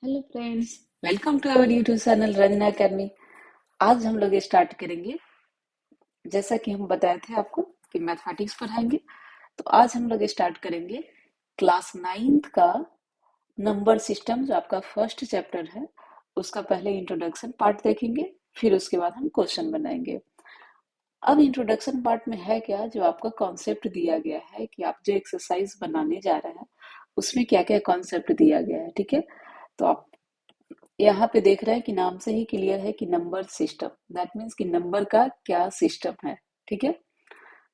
Hello friends, welcome to our YouTube channel Ranjana academy. आज हम लोग स्टार्ट करेंगे। जैसा कि हम बताए थे आपको कि मैथमेटिक्स पढ़ाएंगे, तो आज हम लोग स्टार्ट करेंगे क्लास नाइन्थ का नंबर सिस्टम, जो आपका फर्स्ट चैप्टर है। उसका पहले इंट्रोडक्शन पार्ट देखेंगे, फिर उसके बाद हम क्वेश्चन बनाएंगे। अब इंट्रोडक्शन पार्ट में है क्या, जो आपका कॉन्सेप्ट दिया गया है कि आप जो एक्सरसाइज बनाने जा रहे हैं उसमें क्या क्या कॉन्सेप्ट दिया गया है। ठीक है, तो आप यहाँ पे देख रहे हैं कि नाम से ही क्लियर है कि नंबर सिस्टम, दैट मीन्स कि नंबर का क्या सिस्टम है। ठीक है,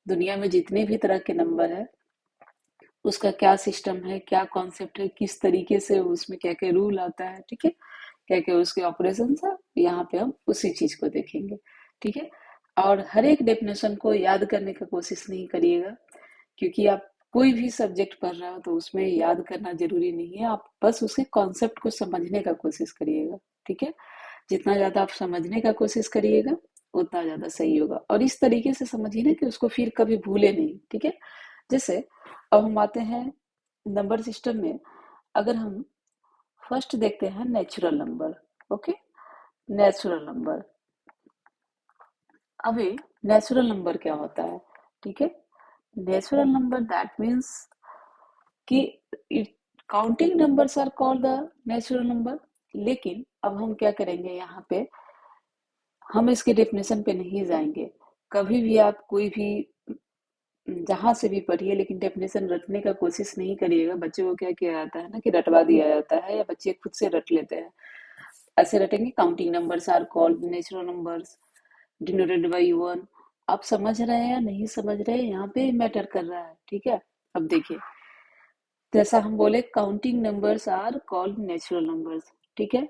दुनिया में जितने भी तरह के नंबर है उसका क्या सिस्टम है, क्या कॉन्सेप्ट है, किस तरीके से उसमें क्या क्या रूल आता है। ठीक है, क्या क्या उसके ऑपरेशन है, यहाँ पे हम उसी चीज को देखेंगे। ठीक है, और हर एक डेफिनेशन को याद करने का कोशिश नहीं करिएगा, क्योंकि आप कोई भी सब्जेक्ट पढ़ रहे हो तो उसमें याद करना जरूरी नहीं है। आप बस उसके कॉन्सेप्ट को समझने का कोशिश करिएगा। ठीक है, जितना ज्यादा आप समझने का कोशिश करिएगा उतना ज्यादा सही होगा, और इस तरीके से समझिए ना कि उसको फिर कभी भूले नहीं। ठीक है, जैसे अब हम आते हैं नंबर सिस्टम में। अगर हम फर्स्ट देखते हैं natural number. Okay, natural number. अभी नेचुरल नंबर क्या होता है? ठीक है, नेचुरल नंबर दैट मीन्स कि counting numbers are called the natural number. लेकिन अब हम क्या करेंगे, यहाँ पे हम इसके डेफिनेशन पे नहीं जाएंगे। कभी भी आप कोई भी जहां से भी पढ़िए, लेकिन डेफिनेशन रटने का कोशिश नहीं करिएगा। बच्चे को क्या किया जाता है ना कि रटवा दिया जाता है, या बच्चे खुद से रट लेते हैं। ऐसे रटेंगे, counting numbers are called natural numbers denoted by one. आप समझ रहे हैं या नहीं समझ रहे हैं, यहाँ पे मैटर कर रहा है। ठीक है, अब देखिए, जैसा हम बोले counting numbers are called natural numbers. ठीक है,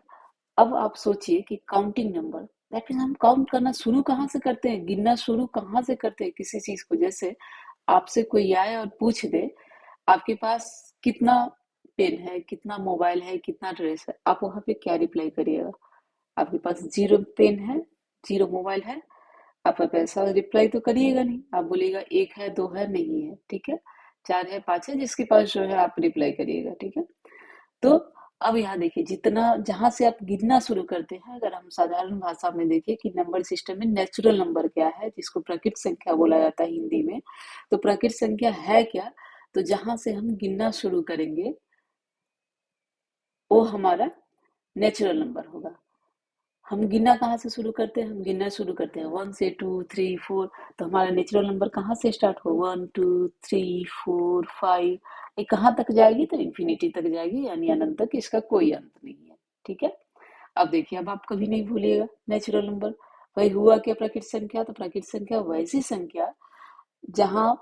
अब आप सोचिए कि काउंटिंग नंबर दैट मीन हम काउंट करना शुरू कहाँ से करते हैं, गिनना शुरू कहाँ से करते हैं किसी चीज को। जैसे आपसे कोई आए और पूछ दे आपके पास कितना पेन है, कितना मोबाइल है, कितना ड्रेस है, आप वहां पे क्या रिप्लाई करिएगा? आपके पास जीरो पेन है, जीरो मोबाइल है, आप ऐसा रिप्लाई तो करिएगा नहीं। आप बोलिएगा एक है, दो है, नहीं है। ठीक है, चार है, पांच है, जिसके पास जो है आप रिप्लाई करिएगा। ठीक है, तो अब यहाँ देखिए, जितना जहां से आप गिनना शुरू करते हैं, अगर हम साधारण भाषा में देखिए कि नंबर सिस्टम में नेचुरल नंबर क्या है, जिसको प्राकृत संख्या बोला जाता है हिंदी में। तो प्राकृत संख्या है क्या? तो जहां से हम गिनना शुरू करेंगे वो हमारा नेचुरल नंबर होगा। हम गिनना कहाँ से शुरू करते हैं? हम गिनना शुरू करते हैं वन से, टू, थ्री, फोर। तो हमारा नेचुरल नंबर कहाँ से स्टार्ट हो? One, two, three, four, five. ये कहाँ तक जाएगी? तो इन्फिनिटी तक जाएगी, यानी अनंत तक। इसका कोई अंत नहीं है। ठीक है, अब देखिए, अब आप कभी नहीं भूलिएगा नेचुरल नंबर। वही हुआ क्या, प्राकृत संख्या। तो प्राकृत संख्या वैसी संख्या जहाँ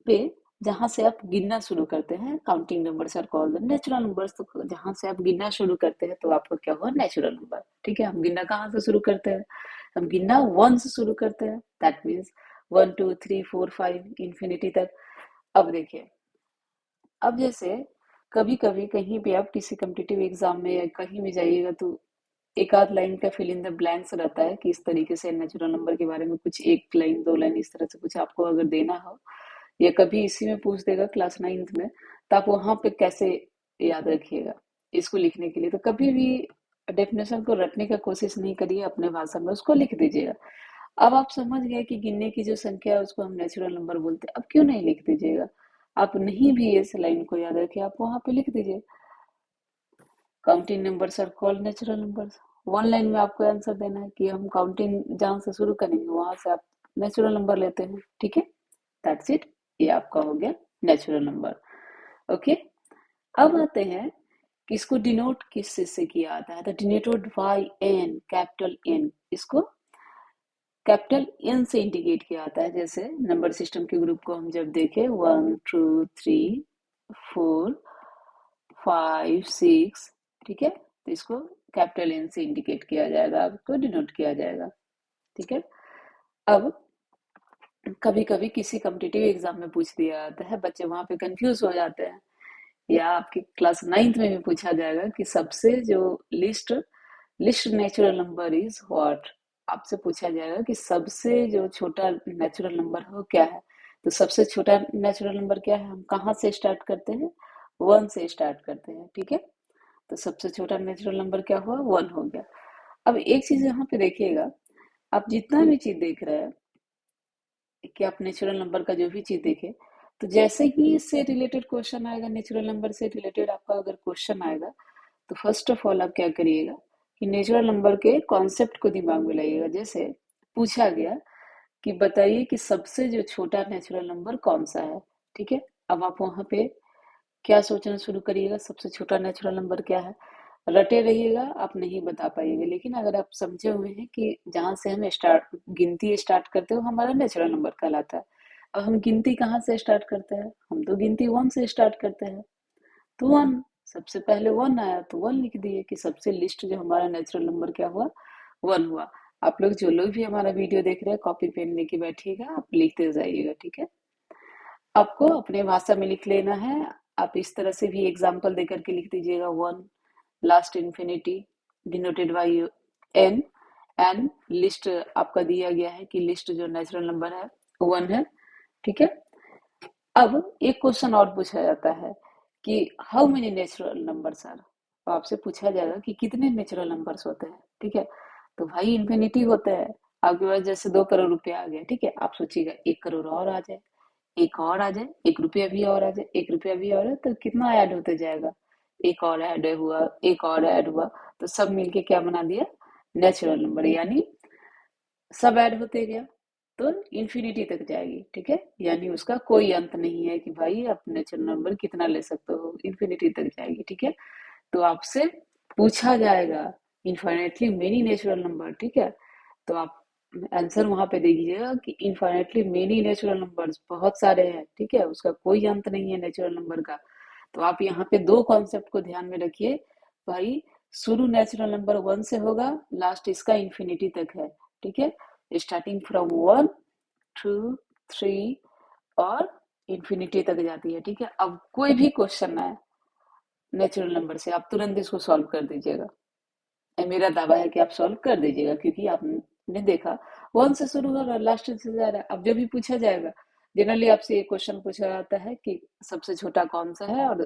पे जहां से आप गिनना शुरू करते हैं, counting numbers are called natural numbers. तो जहां से आप गिनना शुरू करते हैं तो आपका क्या हुआ? Natural number. ठीक है, हम गिनना कहाँ से शुरू करते हैं? हम गिनना वन से शुरू करते हैं, that means one, two, three, four, five, infinity तक। अब देखिए, अब जैसे कभी कभी कहीं भी आप किसी कम्पिटिटिव एग्जाम में या कहीं भी जाइएगा तो एक आध लाइन का फिल इन द ब्लैंक्स रहता है कि इस तरीके से नेचुरल नंबर के बारे में कुछ एक लाइन, दो लाइन, इस तरह से कुछ आपको अगर देना हो, या कभी इसी में पूछ देगा क्लास नाइन्थ में, तो आप वहां पे कैसे याद रखिएगा इसको लिखने के लिए? तो कभी भी डेफिनेशन को रटने का कोशिश नहीं करिए, अपने भाषा में उसको लिख दीजिएगा। अब आप समझ गए कि गिनने की जो संख्या है उसको हम नेचुरल नंबर बोलते हैं। अब क्यों नहीं लिख दीजिएगा? आप नहीं भी इस लाइन को याद रखे, आप वहां पे लिख दीजिए, counting numbers are called natural numbers. One line में आपको आंसर देना है कि हम काउंटिंग जहां से शुरू करेंगे वहां से आप नेचुरल नंबर लेते हैं। ठीक है, दैट्स इट, ये आपका हो गया नेचुरल नंबर। ओके, अब आते हैं कि इसको डिनोट किस चीज से किया जाता है। तो denoted by N, capital N. इसको कैपिटल एन से इंडिकेट किया जाता है। जैसे नंबर सिस्टम के ग्रुप को हम जब देखें, one, two, three, four, five, six. ठीक है, तो इसको कैपिटल एन से इंडिकेट किया जाएगा, आपको डिनोट किया जाएगा। ठीक है, अब कभी कभी किसी कम्पिटिटिव एग्जाम में पूछ दिया जाता है, बच्चे वहां पे कंफ्यूज हो जाते हैं, या आपकी क्लास नाइन्थ में भी पूछा जाएगा कि सबसे जो list list natural number is what. आपसे पूछा जाएगा कि सबसे जो छोटा नेचुरल नंबर है वो क्या है। तो सबसे छोटा नेचुरल नंबर क्या है? हम कहाँ से स्टार्ट करते हैं? वन से स्टार्ट करते हैं। ठीक है, तो सबसे छोटा नेचुरल नंबर क्या हुआ, 1 हो गया। अब एक चीज यहाँ पे देखिएगा, आप जितना भी चीज देख रहे हैं कि आप नेचुरल नंबर का जो भी चीज देखे, तो जैसे ही इससे रिलेटेड क्वेश्चन आएगा, नेचुरल नंबर से रिलेटेड आपका अगर क्वेश्चन आएगा, तो फर्स्ट ऑफ ऑल आप क्या करिएगा कि नेचुरल नंबर के कॉन्सेप्ट को दिमाग में लाइएगा। जैसे पूछा गया कि बताइए कि सबसे जो छोटा नेचुरल नंबर कौन सा है, ठीक है। अब आप वहां पे क्या सोचना शुरू करिएगा, सबसे छोटा नेचुरल नंबर क्या है। रटे रहिएगा, आप नहीं बता पाइएगा। लेकिन अगर आप समझे हुए हैं कि जहां से हम स्टार्ट गिनती स्टार्ट करते हो हमारा नेचुरल नंबर कहलाता है। अब हम गिनती कहाँ से स्टार्ट करते हैं, हम तो गिनती 1 से स्टार्ट करते हैं। तो 1, सबसे पहले 1 आया तो 1 लिख दिए कि सबसे लिस्ट जो हमारा नेचुरल नंबर क्या हुआ, 1 हुआ। आप लोग जो लोग भी हमारा वीडियो देख रहे हैं, कॉपी पेन लेके बैठिएगा, आप लिखते जाइएगा, ठीक है। आपको अपने भाषा में लिख लेना है। आप इस तरह से भी एग्जाम्पल देकर के लिख दीजिएगा, 1 last infinity denoted by N, N list आपका दिया गया है कि लिस्ट जो नेचुरल नंबर है 1 है, ठीक है। अब एक क्वेश्चन और पूछा जाता है कि how many natural numbers are, तो आपसे पूछा जाएगा कि कितने नेचुरल नंबर्स होते हैं, ठीक है। तो भाई इंफिनिटी होते हैं। आपके पास जैसे 2 करोड़ रुपया आ गया, ठीक है, आप सोचिएगा 1 करोड़ और आ जाए, एक और आ जाए, 1 रुपया भी और आ जाए, 1 रुपया भी और है, तो कितना ऐड होते जाएगा, एक और ऐड हुआ, एक और ऐड हुआ, तो सब मिलके क्या बना दिया, नेचुरल नंबर। यानी सब ऐड होते गया तो इंफिनिटी तक जाएगी, ठीक है। यानी उसका कोई अंत नहीं है कि भाई आप नेचुरल नंबर कितना ले सकते हो, इंफिनिटी तक जाएगी, ठीक है। तो आपसे पूछा जाएगा इनफाइनेटली मेनी नेचुरल नंबर, ठीक है। तो आप आंसर वहां पे दे दीजिएगा कि इनफाइनेटली मेनी नेचुरल नंबर्स, बहुत सारे हैं, ठीक है, उसका कोई अंत नहीं है नेचुरल नंबर का। तो आप यहाँ पे दो कॉन्सेप्ट को ध्यान में रखिए, भाई शुरू नेचुरल नंबर 1 से होगा, लास्ट इसका इंफिनिटी तक है, ठीक है। स्टार्टिंग फ्रॉम 1, 2, 3 और इंफिनिटी तक जाती है, ठीक है। अब कोई भी क्वेश्चन आए नेचुरल नंबर से, आप तुरंत इसको सॉल्व कर दीजिएगा। मेरा दावा है कि आप सॉल्व कर दीजिएगा, क्योंकि आपने देखा 1 से शुरू हो रहा है, लास्ट से जा रहा है। अब जब भी पूछा जाएगा, जनरली आपसे एक क्वेश्चन पूछा जाता है कि सबसे छोटा कौन सा है और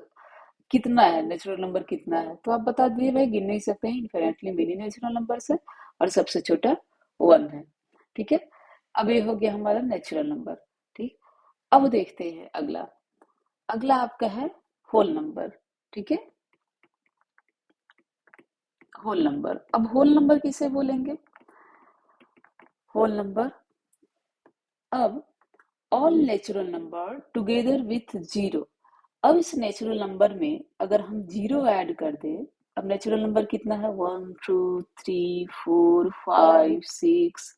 कितना है, नेचुरल नंबर कितना है, तो आप बता दिए भाई गिन नहीं सकते हैं, इनफिनिटली मेनी नेचुरल नंबर है और सबसे छोटा 1 है, ठीक है। अब ये हो गया हमारा नेचुरल नंबर, ठीक। अब देखते हैं अगला, अगला आपका है होल नंबर, ठीक है। होल नंबर, अब होल नंबर किसे बोलेंगे, होल नंबर, अब all natural number together with zero. अब इस नेचुरल नंबर में अगर हम जीरो ऐड कर दें, अब नेचुरल नंबर कितना है, 1, 2, 3, 4, 5, 6,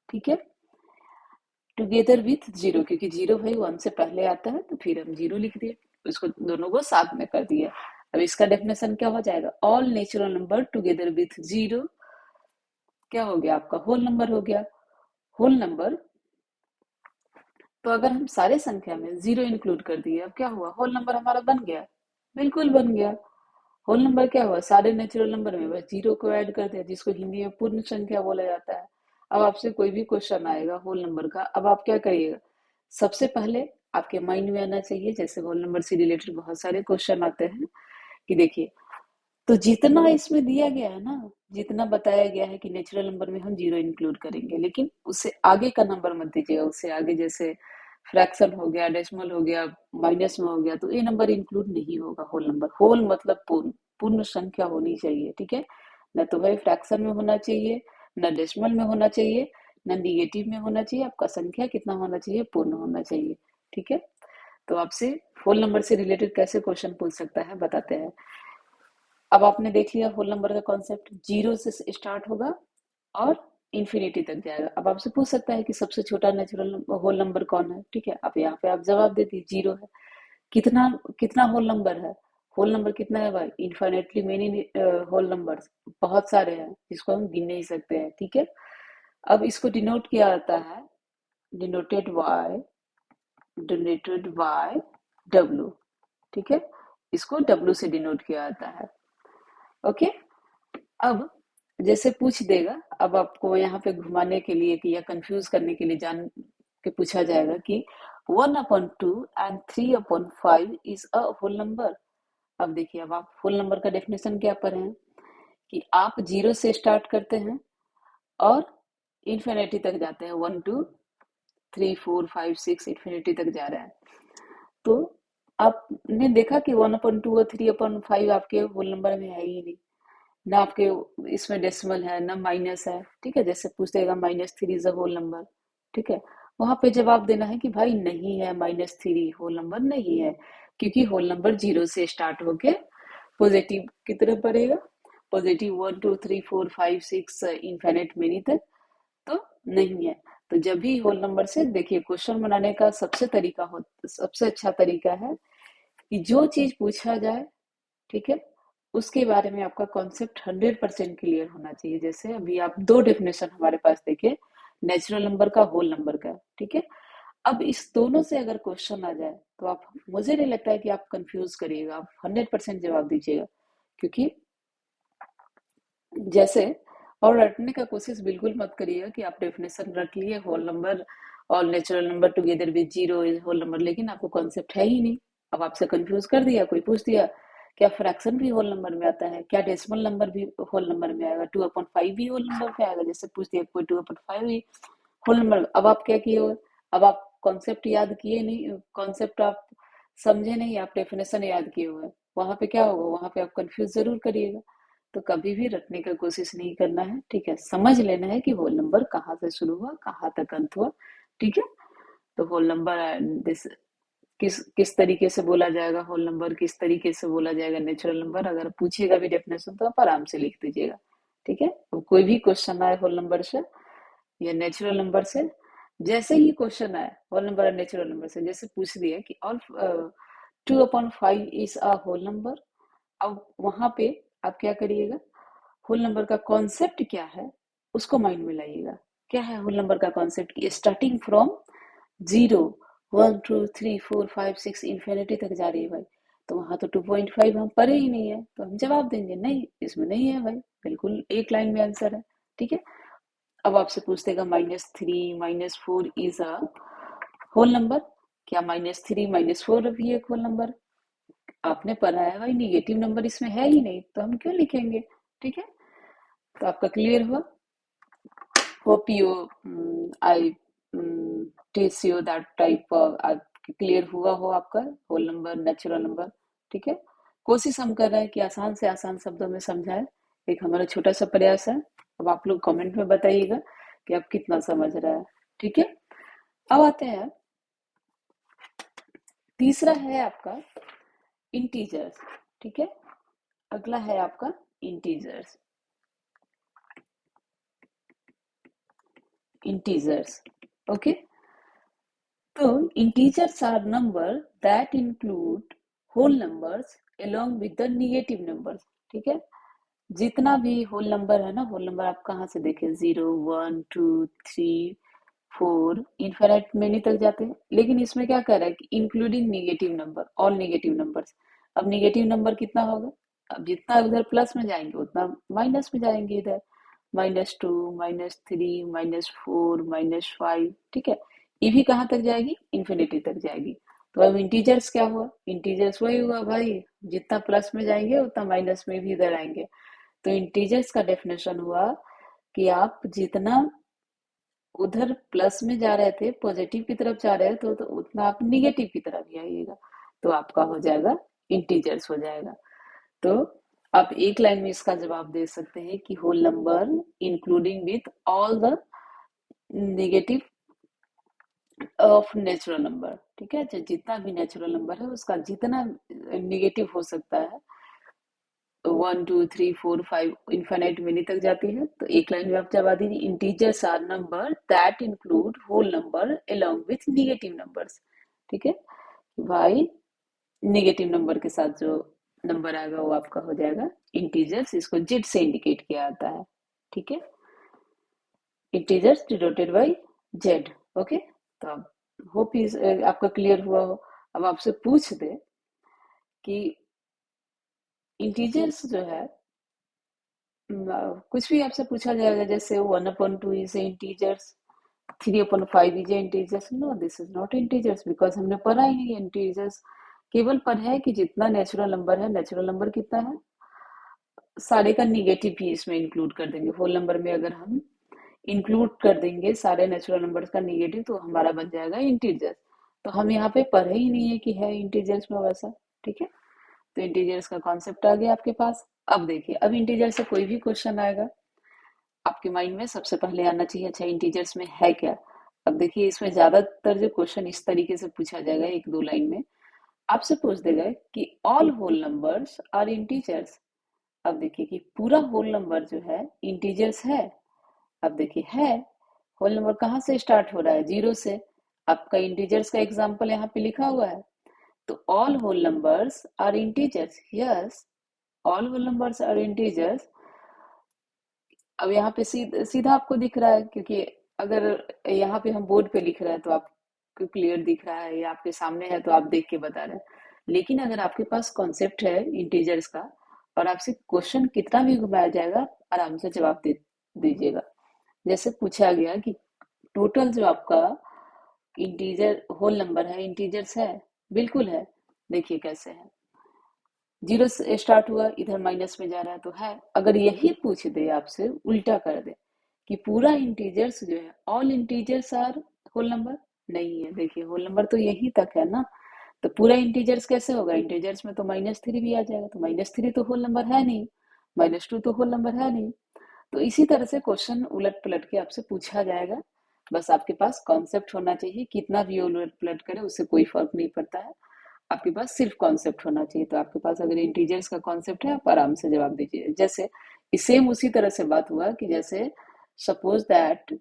ठीक है, टुगेदर विथ जीरो, क्योंकि जीरो भाई 1 से पहले आता है, तो फिर हम जीरो लिख दिए, उसको दोनों को साथ में कर दिया। अब इसका डेफिनेशन क्या हो जाएगा, all natural number together with zero, क्या हो गया आपका, होल नंबर हो गया। होल नंबर, तो अगर हम सारे संख्या में जीरो इंक्लूड कर दिए, अब क्या हुआ, होल नंबर हमारा बन गया, बिल्कुल बन गया। होल नंबर क्या हुआ, सारे नेचुरल नंबर में बस जीरो को ऐड कर दिया, जिसको हिंदी में पूर्ण संख्या बोला जाता है। अब आपसे कोई भी क्वेश्चन आएगा होल नंबर का, अब आप क्या करिएगा, सबसे पहले आपके माइंड में आना चाहिए, जैसे होल नंबर से रिलेटेड बहुत सारे क्वेश्चन आते हैं, कि देखिए तो जितना इसमें दिया गया है ना, जितना बताया गया है कि नेचुरल नंबर में हम जीरो इंक्लूड करेंगे, लेकिन उससे आगे का नंबर मत दीजिएगा, उससे आगे जैसे फ्रैक्शन हो गया, डेसिमल हो गया, माइनस में हो गया, तो ये नंबर इंक्लूड नहीं होगा होल नंबर। होल मतलब पूर्ण, पूर्ण संख्या होनी चाहिए, ठीक है। न तो भाई फ्रैक्शन में होना चाहिए, न डेसिमल में होना चाहिए, न निगेटिव में होना चाहिए, आपका संख्या कितना होना चाहिए, पूर्ण होना चाहिए, ठीक है। तो आपसे होल नंबर से रिलेटेड कैसे क्वेश्चन पूछ सकता है, बताते हैं। अब आपने देख लिया होल नंबर का कॉन्सेप्ट, जीरो से स्टार्ट होगा और इंफिनिटी तक जाएगा। अब आपसे पूछ सकता है कि सबसे छोटा नेचुरल होल नंबर कौन है, ठीक है। अब यहाँ पे आप जवाब दे दिए जीरो है। कितना कितना होल नंबर है, होल नंबर कितना है भाई, इनफाइनेटली मेनी होल नंबर्स, बहुत सारे हैं जिसको हम गिन नहीं सकते हैं, ठीक है। अब इसको डिनोट किया जाता है, denoted by, denoted by W, ठीक है, इसको डब्ल्यू से डिनोट किया जाता है, ओके। अब जैसे पूछ देगा, अब आपको यहाँ पे घुमाने के लिए कि या कंफ्यूज करने के लिए जान के पूछा जाएगा कि 1/2 and 3/5 is a whole number. अब देखिए, अब आप होल नंबर का डेफिनेशन क्या पढ़े हैं कि आप जीरो से स्टार्ट करते हैं और इन्फिनिटी तक जाते हैं, 1 2 3 4 5 6 इन्फिनिटी तक जा रहा है। तो आपने देखा कि 1/2 और 3/5 आपके होल नंबर में है ही नहीं, ना आपके इसमें डेसिमल है ना माइनस है। ठीक है, जैसे पूछेगा -3 इज अ होल नंबर, ठीक है, वहां पे जवाब देना है कि भाई नहीं है, -3 होल नंबर नहीं है, क्योंकि होल नंबर जीरो से स्टार्ट होके पॉजिटिव की तरफ बढ़ेगा, पॉजिटिव 1 2 3 4 5 6 इनफाइनाइट मेनी तक तो नहीं है। तो जब भी होल नंबर से देखिए, क्वेश्चन बनाने का सबसे अच्छा तरीका है कि जो चीज पूछा जाए, ठीक है, उसके बारे में आपका कॉन्सेप्ट 100% क्लियर होना चाहिए। जैसे अभी आप दो डेफिनेशन हमारे पास देखे, नेचुरल नंबर का, होल नंबर का, ठीक है। अब इस दोनों से अगर क्वेश्चन आ जाए तो आप, मुझे नहीं लगता है कि आप कंफ्यूज करिएगा, आप 100% जवाब दीजिएगा, क्योंकि जैसे, और रटने का कोशिश बिल्कुल मत करिएगा कि आप डेफिनेशन रट लिए, होल नंबर और natural number together with zero is whole number, लेकिन आपको कॉन्सेप्ट है ही नहीं। अब आपसे कंफ्यूज कर दिया, कोई पूछ दिया क्या फ्रैक्शन भी होल नंबर में आता है, क्या डेसिमल नंबर भी होल नंबर में आएगा, 2/5 भी होल नंबर में आएगा, जैसे पूछ दिया कोई 2/5 भी होल नंबर। अब आप क्या किए हो, अब आप कॉन्सेप्ट याद किए नहीं, कॉन्सेप्ट आप समझे नहीं, आप डेफिनेशन याद किए हुए, वहां पे क्या होगा, वहां पे आप कंफ्यूज जरूर करिएगा। तो कभी भी रटने का कोशिश नहीं करना है, ठीक है, समझ लेना है कि होल नंबर कहाँ से शुरू हुआ कहाँ तक अंत हुआ, ठीक है। तो होल नंबर किस किस तरीके से बोला जाएगा, होल नंबर किस तरीके से बोला जाएगा, नेचुरल नंबर, अगर पूछेगा भी डेफिनेशन तो आप आराम से लिख दीजिएगा, ठीक है। तो कोई भी क्वेश्चन आए होल नंबर से या नेचुरल नंबर से, जैसे ही क्वेश्चन आए होल नंबर और नेचुरल नंबर से, जैसे पूछ दिया कि all 2/5 is a whole number, अब वहां पे आप क्या करिएगा, होल नंबर का कॉन्सेप्ट क्या है उसको माइंड में लाइएगा। क्या है होल नंबर का concept, starting from zero, 1 2 3 4 5 6 infinity तक जा रही है भाई, तो वहां तो 2.5 हम पढ़े ही नहीं है, तो हम जवाब देंगे नहीं, इसमें नहीं है भाई, बिल्कुल एक लाइन में आंसर है, ठीक है। अब आपसे पूछ देगा -3 -4 इज अ होल नंबर, क्या -3 -4 भी एक होल नंबर, आपने पढ़ा है भाई, निगेटिव नंबर इसमें है ही नहीं, तो हम क्यों लिखेंगे, ठीक है। तो आपका क्लियर हुआ, hope you I teach you that type of, clear हुआ हो आपका होल नंबर नेचुरल नंबर, ठीक है। कोशिश हम कर रहे हैं कि आसान से आसान शब्दों में समझाएं, एक हमारा छोटा सा प्रयास है। अब आप लोग कमेंट में बताइएगा कि आप कितना समझ रहे हैं, ठीक है। अब आते हैं, तीसरा है आपका इंटीजर्स, ठीक है। अगला है आपका इंटीजर्स, इंटीजर्स, ओके। तो integers are number that include whole numbers along with the negative numbers, ठीक है। जितना भी होल नंबर है ना, होल नंबर आप कहाँ से देखें, 0 1 2 3 4 इनफाइनाइट मेनी तक जाते हैं, लेकिन इसमें क्या कह रहा है कि including negative number, all negative numbers. अब नेगेटिव नंबर कितना होगा, अब जितना उधर प्लस में जाएंगे उतना माइनस में जाएंगे, इधर -2 -3 -4 -5, ठीक है। ये भी कहाँ तक जाएगी, इन्फिनिटी तक जाएगी। तो अब इंटीजर्स क्या हुआ, इंटीजर्स वही हुआ भाई, जितना प्लस में जाएंगे उतना माइनस में भी इधर आएंगे। तो इंटीजर्स का डेफिनेशन हुआ कि आप जितना उधर प्लस में जा रहे थे, पॉजिटिव की तरफ जा रहे थे, तो उतना आप निगेटिव की तरफ ही आइएगा, तो आपका हो जाएगा इंटीजर्स हो जाएगा। तो आप एक लाइन में इसका जवाब दे सकते हैं कि whole number including with all the negative of natural number, ठीक है। जितना भी नेचुरल नंबर है उसका जितना निगेटिव हो सकता है, 1 2 3 4 5 इनफाइनाइट मेनी तक जाती है, तो एक लाइन में आप जवाब दीजिए, integers are number that include whole number along with negative numbers, ठीक है। भाई नेगेटिव नंबर के साथ जो नंबर आएगा वो आपका हो जाएगा इंटीजर्स, इसको जेड से इंडिकेट किया जाता है, ठीक है। Integers denoted by Z, okay. तो अब होप इज आपका क्लियर हुआ हो। अब आपसे पूछ दे कि इंटीजर्स जो है, कुछ भी आपसे पूछा जाएगा, जैसे 1/2 is integers, 3/5 is integers, no this is not integers, because हमने पढ़ा ही नहीं इंटीजर्स केवल पर है कि जितना नेचुरल नंबर है, नेचुरल नंबर कितना है, सारे का निगेटिव भी इसमें इंक्लूड कर देंगे। होल नंबर में अगर हम इंक्लूड कर देंगे सारे नेचुरल नंबर्स का निगेटिव तो हमारा बन जाएगा इंटीजर्स। तो हम यहाँ पे पढ़े ही नहीं है कि है इंटीजर्स में वैसा। ठीक है, तो इंटीजर्स का कॉन्सेप्ट आ गया आपके पास। अब देखिए, अब इंटीजर से कोई भी क्वेश्चन आएगा आपके माइंड में सबसे पहले आना चाहिए, अच्छा इंटीजर्स में है क्या। अब देखिए, इसमें ज्यादातर जो क्वेश्चन इस तरीके से पूछा जाएगा, एक दो लाइन में आपसे पूछ देगा कि all whole numbers are integers. अब देखिए कि पूरा होल नंबर जो है इंटीजर्स है। अब देखिए है, होल नंबर कहाँ से स्टार्ट हो रहा है, जीरो से। आपका इंटीजर्स का एग्जांपल यहाँ पे लिखा हुआ है, तो all whole numbers are integers. Yes, all whole numbers are integers. अब यहाँ पे सीधा आपको दिख रहा है, क्योंकि अगर यहाँ पे हम बोर्ड पे लिख रहे हैं तो आपको क्लियर दिख रहा है, या आपके सामने है तो आप देख के बता रहे हैं। लेकिन अगर आपके पास कॉन्सेप्ट है इंटीजर्स का और आपसे क्वेश्चन कितना भी घुमाया जाएगा, आराम से जवाब दे दीजिएगा। जैसे पूछा गया कि टोटल जो आपका इंटीजर होल नंबर है इंटीजर्स है, बिल्कुल है। देखिए कैसे है, जीरो से स्टार्ट हुआ, इधर माइनस में जा रहा है तो है। अगर यही पूछ दे आपसे, उल्टा कर दे कि पूरा इंटीजर्स जो है all integers are whole number, नहीं है। देखिए होल नंबर तो यही तक है ना, तो पूरा इंटीजर्स कैसे होगा, इंटीजर्स में तो -3 भी आ जाएगा, तो -3 तो होल नंबर है नहीं, -2 तो होल नंबर है नहीं। तो इसी तरह से क्वेश्चन उलट पलट के आपसे पूछा जाएगा। बस आपके पास कॉन्सेप्ट होना चाहिए, कितना भी उलट पलट करे उससे कोई फर्क नहीं पड़ता है। आपके पास सिर्फ कॉन्सेप्ट होना चाहिए। तो आपके पास अगर इंटीजर्स का कॉन्सेप्ट है, आप आराम से जवाब दीजिए। जैसे सेम उसी तरह से बात हुआ कि जैसे सपोज दैट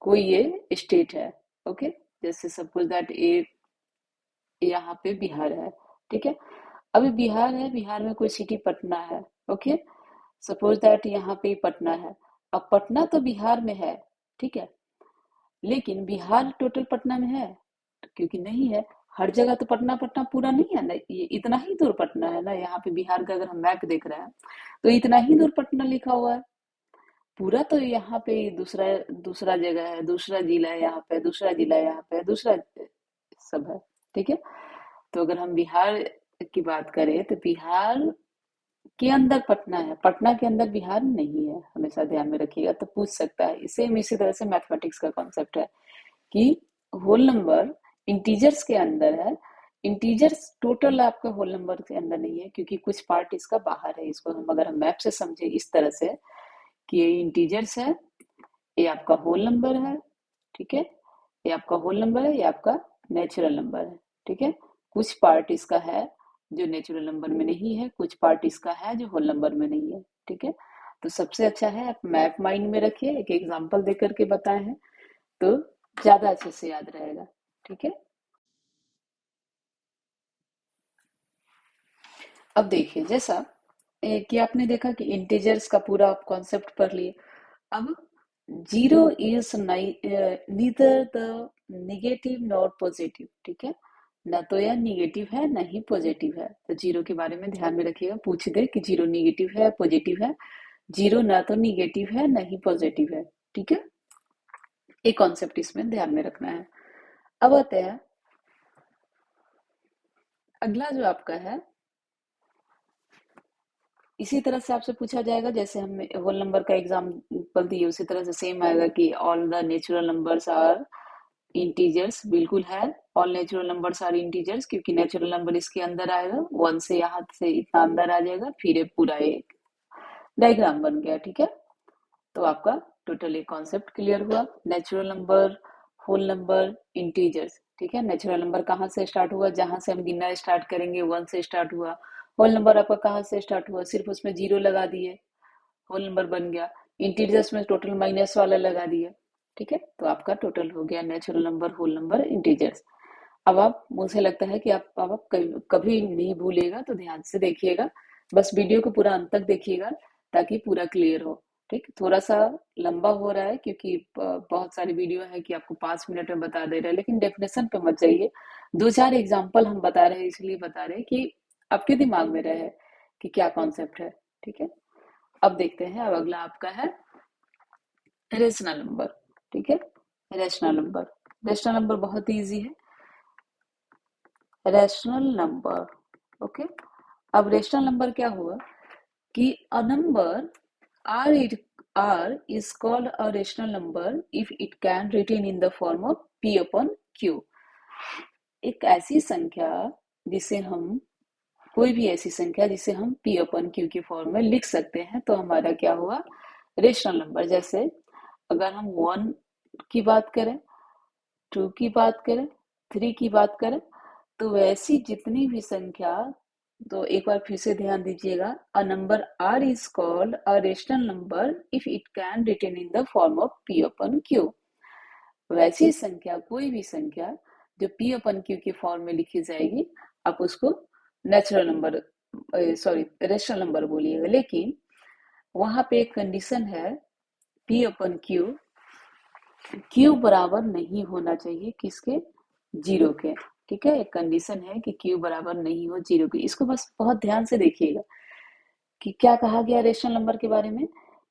कोई ये स्टेट है, ओके। जैसे सपोज दैट ए यहाँ पे बिहार है, ठीक है। अभी बिहार है, बिहार में कोई सिटी पटना है, ओके। सपोज दैट यहाँ पे पटना है। अब पटना तो बिहार में है, ठीक है, लेकिन बिहार टोटल पटना में है, क्योंकि नहीं है। हर जगह तो पटना पटना पूरा नहीं है ना, ये इतना ही दूर पटना है ना। यहाँ पे बिहार का अगर हम मैप देख रहे हैं तो इतना ही दूर पटना लिखा हुआ है। पूरा तो यहाँ पे दूसरा दूसरा जगह है, दूसरा जिला है, यहाँ पे दूसरा जिला है, यहाँ पे दूसरा सब है, ठीक है। तो अगर हम बिहार की बात करें तो बिहार के अंदर पटना है, पटना के अंदर बिहार नहीं है, हमेशा ध्यान में रखिएगा। तो पूछ सकता है। सेम इसी तरह से मैथमेटिक्स का कॉन्सेप्ट है कि होल नंबर इंटीजर्स के अंदर है। इंटीजर्स टोटल आपका होल नंबर के अंदर नहीं है, क्योंकि कुछ पार्ट इसका बाहर है। इसको हम अगर हम मैप से समझे इस तरह से कि ये इंटीजर्स है, ये आपका होल नंबर है, ठीक है। ये आपका होल नंबर है, ये आपका नेचुरल नंबर है, ठीक है। कुछ पार्ट इसका है जो नेचुरल नंबर में नहीं है, कुछ पार्ट इसका है जो होल नंबर में नहीं है, ठीक है। तो सबसे अच्छा है आप मैप माइंड में रखिए, एक एग्जांपल दे करके बताए हैं तो ज्यादा अच्छे से याद रहेगा, ठीक है। अब देखिए, जैसा कि आपने देखा कि इंटीजर्स का पूरा आप कॉन्सेप्ट पढ़ लिए। अब zero is neither the negative nor positive, ठीक है। ना तो यह निगेटिव है ना ही पॉजिटिव है। तो जीरो के बारे में ध्यान में रखिएगा, पूछ दे कि जीरो निगेटिव है पॉजिटिव है। जीरो ना तो निगेटिव है ना ही पॉजिटिव है, ठीक है। एक कॉन्सेप्ट इसमें ध्यान में रखना है। अब आते हैं अगला जो आपका है, इसी तरह से आपसे पूछा जाएगा जैसे हम होल नंबर का एग्जाम्पल दिए, उसी तरह से सेम आएगा कि all the natural numbers are integers. बिल्कुल है, all natural numbers are integers, क्योंकि नेचुरल नंबर इसके अंदर आएगा, वन से यहाँ से इतना अंदर आ जाएगा, फिर ये पूरा एक डायग्राम बन गया, ठीक है। तो आपका टोटल एक कॉन्सेप्ट क्लियर हुआ, natural number, whole number, integers, ठीक है। नेचुरल नंबर कहाँ से स्टार्ट हुआ, जहां से हम गिनना स्टार्ट करेंगे वन से स्टार्ट हुआ। होल नंबर आपका कहाँ से स्टार्ट हुआ, सिर्फ उसमें जीरो लगा दिए, होल नंबर बन गया। इंटीजर्स में टोटल माइनस वाला लगा दिया, ठीक है। तो आपका टोटल हो गया natural number, whole number, integers. अब आप, मुझे लगता है कि आप कभी नहीं भूलिएगा, तो ध्यान से देखिएगा, बस वीडियो को पूरा अंत तक देखिएगा ताकि पूरा क्लियर हो। ठीक, थोड़ा सा लंबा हो रहा है क्योंकि बहुत सारी वीडियो है कि आपको 5 मिनट में बता दे रहे हैं, लेकिन डेफिनेशन पे मत जाइए। दो चार एग्जाम्पल हम बता रहे हैं, इसलिए बता रहे हैं कि आपके दिमाग में रहे कि क्या कॉन्सेप्ट है, ठीक है। अब देखते हैं, अब अगला आपका है रेशनल नंबर, ठीक है। रेशनल नंबर, रेशनल नंबर बहुत इजी है। Rational number. ओके, अब रैशनल नंबर क्या हुआ कि अ number R is called a rational number if it can written in the form of P upon Q। एक ऐसी संख्या जिसे हम कोई भी ऐसी संख्या जिसे हम P अपन Q के फॉर्म में लिख सकते हैं तो हमारा क्या हुआ, रेशनल नंबर। जैसे अगर हम 1 की बात करें, 2 की बात करें, 3 की बात करें, तो वैसी जितनी भी संख्या, तो एक बार फिर से ध्यान दीजिएगा, a number R is called a rational number if it can written in the form of P upon Q। वैसी संख्या, कोई भी संख्या जो P अपन Q के फॉर्म में लिखी जाएगी, आप उसको natural number, sorry rational number बोलिएगा। लेकिन वहां पे एक कंडीशन है, P अपन Q बराबर नहीं होना चाहिए किसके, जीरो के। ठीक है, एक कंडीशन है कि Q बराबर नहीं हो जीरो के। इसको बस बहुत ध्यान से देखिएगा कि क्या कहा गया रेशनल नंबर के बारे में,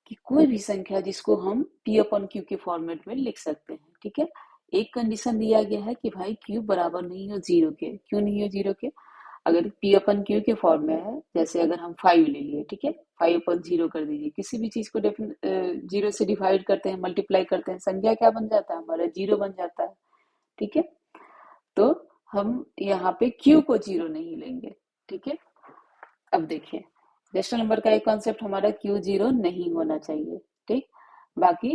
कि कोई भी संख्या जिसको हम P अपन Q के फॉर्मेट में लिख सकते हैं। ठीक है, एक कंडीशन दिया गया है कि भाई Q बराबर नहीं हो जीरो के। क्यों नहीं हो जीरो के, अगर P अपन Q के फॉर्म में है, जैसे अगर हम 5 ले लिए, ठीक है, 5 अपन जीरो कर दीजिए, किसी भी चीज को जीरो से डिवाइड करते हैं, मल्टीप्लाई करते हैं, संख्या क्या बन जाता है, हमारा जीरो बन जाता है। ठीक है, तो हम यहाँ पे Q को जीरो नहीं लेंगे। ठीक है, अब देखिए रेशनल नंबर का एक कॉन्सेप्ट हमारा Q जीरो नहीं होना चाहिए। ठीक, बाकी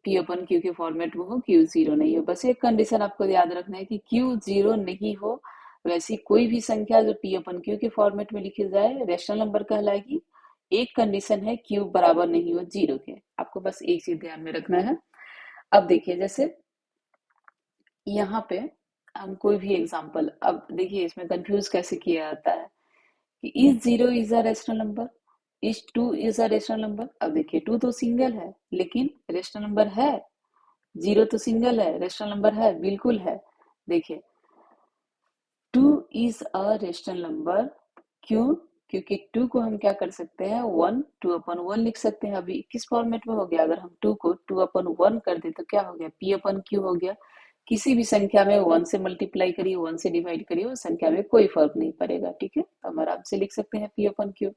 P अपन Q के फॉर्मेट में हो, Q जीरो नहीं हो। बस एक कंडीशन आपको याद रखना है कि Q जीरो नहीं हो, वैसी कोई भी संख्या जो P अपन Q के फॉर्मेट में लिखी जाए रेशनल नंबर कहलाएगी। एक कंडीशन है Q बराबर नहीं हो जीरो के। आपको बस एक चीज ध्यान में रखना है। अब देखिए, जैसे यहाँ पे हम कोई भी एग्जांपल, अब देखिए इसमें कंफ्यूज कैसे किया जाता है कि is zero is a rational number, is two is a rational number. अब देखिए टू तो सिंगल है लेकिन रेशनल नंबर है, जीरो तो सिंगल है रेशनल नंबर है, बिल्कुल है। देखिए two is a rational number, क्यों, क्योंकि टू को हम क्या कर सकते हैं, वन, टू अपन वन लिख सकते हैं। अभी किस फॉर्मेट में हो गया, अगर हम टू को टू अपन वन कर दे तो क्या हो गया, P अपन Q हो गया। किसी भी संख्या में वन से मल्टीप्लाई करिए, वन से डिवाइड करिए, उस संख्या में कोई फर्क नहीं पड़ेगा। ठीक है, तो हम आराम से लिख सकते हैं P अपन Q।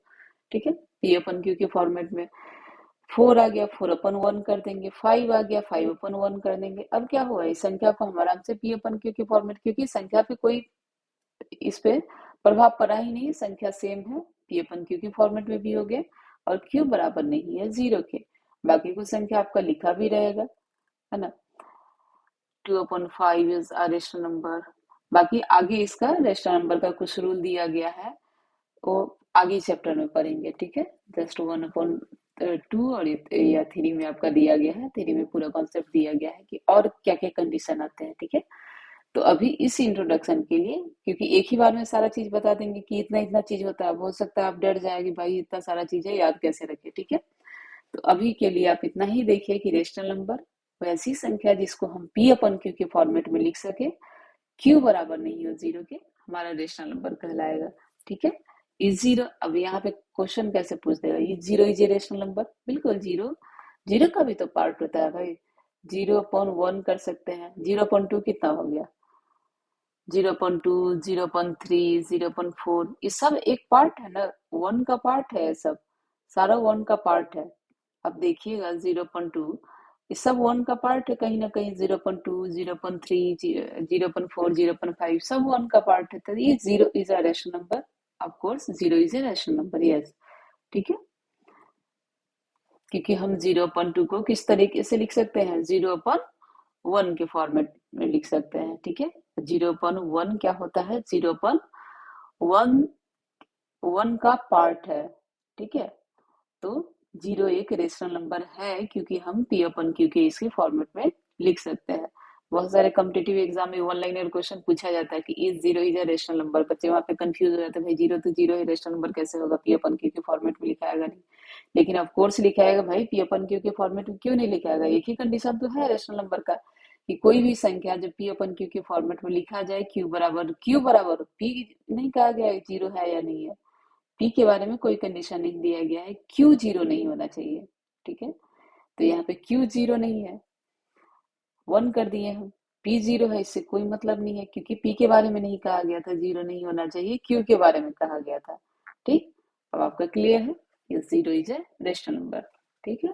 ठीक है, P अपन Q के फॉर्मेट में फोर आ गया, फोर अपन वन कर देंगे, फाइव आ गया, फाइव अपन वन कर देंगे। अब क्या हुआ, इस संख्या को हम आराम से P अपन Q के फॉर्मेट, क्योंकि संख्या पे कोई इस पे प्रभाव पड़ा ही नहीं, संख्या सेम है, P अपन Q के फॉर्मेट में भी हो गया, और Q बराबर नहीं है जीरो के। बाकी कुछ संख्या आपका लिखा भी रहेगा, है ना। 2/5 इज अ रेशनल नंबर। बाकी आगे इसका रेशनल नंबर का कुछ रूल दिया गया है, वो आगे चैप्टर में पढ़ेंगे। ठीक है, जस्ट 1/2 और या थ्री में आपका दिया गया है, थ्री में पूरा कॉन्सेप्ट दिया गया है कि और क्या क्या कंडीशन आते हैं। ठीक है, तो अभी इस इंट्रोडक्शन के लिए, क्योंकि एक ही बार में सारा चीज बता देंगे कि इतना इतना चीज होता है, हो सकता है आप डर जाएगी भाई इतना सारा चीज है याद कैसे रखे। ठीक है, तो अभी के लिए आप इतना ही देखिए कि रेशनल नंबर वैसी संख्या जिसको हम P अपन Q के फॉर्मेट में लिख सके, Q बराबर नहीं हो जीरो के, हमारा रेशनल नंबर कहलाएगा। ठीक है, इज जीरो, अब यहाँ पे क्वेश्चन कैसे पूछ देगा, is zero is a rational number, बिल्कुल जीरो, जीरो का भी तो पार्ट होता है भाई, 0/1 कर सकते हैं, 0/2 कितना हो गया, 0/2, 0/3, 0/4, ये सब एक पार्ट है ना, वन का पार्ट है, सब सारा वन का पार्ट है। अब देखिएगा 0/2, ये सब वन का पार्ट है कहीं ना कहीं, 0/2, 0/3, 0/4, 0/5 सब वन का पार्ट है। तो ये zero is a rational number, of course zero is a rational number, yes. ठीक है, क्योंकि हम 0/2 को किस तरीके से लिख सकते हैं, 0/1 के फॉर्मेट में लिख सकते हैं। ठीक है, 0/1 क्या होता है, 0/1 वन का पार्ट है। ठीक है, तो जीरो एक रेशनल नंबर है क्योंकि हम P अपन Q के इसके फॉर्मेट में लिख सकते हैं। बहुत सारे कॉम्पिटिटिव एग्जाम में वन लाइनर क्वेश्चन पूछा जाता है कि is zero is a rational number, बच्चे वहां पे कंफ्यूज हो जाते हैं, भाई जीरो तो जीरो है, रेशनल नंबर कैसे होगा, P अपन Q के फॉर्मेट में लिखाएगा नहीं। लेकिन ऑफ कोर्स लिखाएगा भाई, P अपन Q के फॉर्मेट में क्यों नहीं लिखाएगा, एक ही कंडीशन तो है रेशनल नंबर का, कि कोई भी संख्या जब P अपन Q के फॉर्मेट में लिखा जाए, Q बराबर P नहीं कहा गया है जीरो है या नहीं है, P के बारे में कोई कंडीशन नहीं दिया गया है, Q जीरो नहीं होना चाहिए। ठीक है, तो यहाँ पे Q जीरो नहीं है, वन कर दिए हम, पी जीरो है, इससे कोई मतलब नहीं है, क्योंकि पी के बारे में नहीं कहा गया था, जीरो नहीं होना चाहिए, क्यू के बारे में कहा गया था। ठीक, अब आपका क्लियर है, ये zero is a rational number. ठीक है,